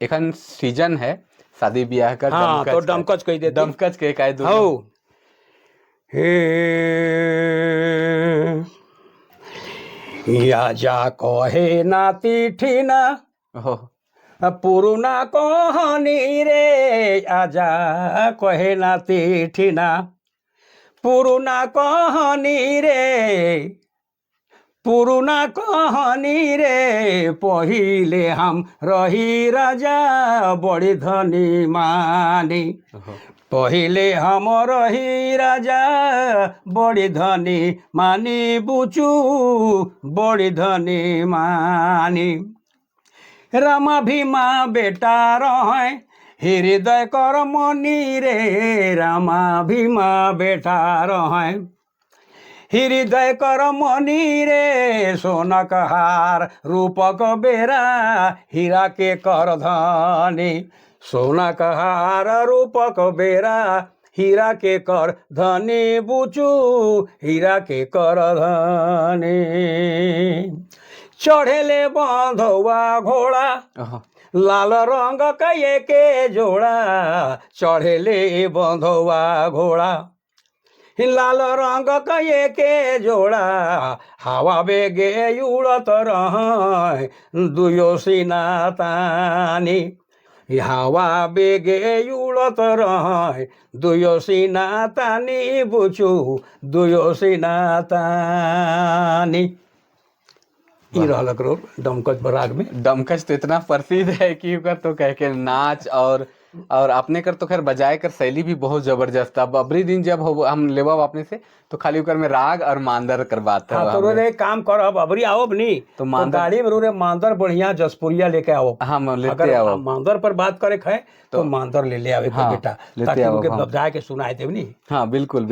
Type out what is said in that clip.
एखन सीजन है शादी ब्याह का। हाँ तो डमकच कह देती। डमकच के काय दो हो हे या जा कहे नाती ठीना हो पुरुना कहानी रे आजा कहे नाती ठीना पुरुना कहानी रे पुरुना कहानी रे पहिले हम रही राजा बड़ी धनी मानी पहिले हम रही राजा बड़ी धनी मानी बुचू बड़ी धनी मानी रामा भीमा बेटा रहे हृदय कर मनी रे रामा भीमा बेटा रहे हृदय कर मनी रे सोनक हार रूपक बेरा हीरा के कर धनी सोनक हार रूपक बेरा हीरा के कर धनी बुचू हीरा के कर धनी चढ़ेले बंधवा घोड़ा लाल रंग के के जोड़ा चढ़ेले बंधवा घोड़ा लाल रंग के के जोड़ा हवा बेगे उड़त रह दुयो सीना तानी हवा बेगे उड़त रह दुयो सीना तानी बुचू दुयो सीना तानी। ई रहल करो डमकच राग में। डमकच तो इतना प्रसिद्ध है कि ओकर तो कह के नाच और अपने कर तो खैर बजाए कर शैली भी बहुत जबरदस्त। अब अबरी दिन जब हम लेवब अपने से तो खाली ओकर में राग और मांदर कर बात है। हाँ तो रे काम करब अबरी आओ नहीं तो गाड़ी में रे मांदर बढ़िया जसपुरिया लेके आओ। हम लेते आओ मांदर पर बात करे है तो मांदर ले आवे बेटा ताकि उनके बजाए के सुनाए देव नहीं। हाँ बिल्कुल।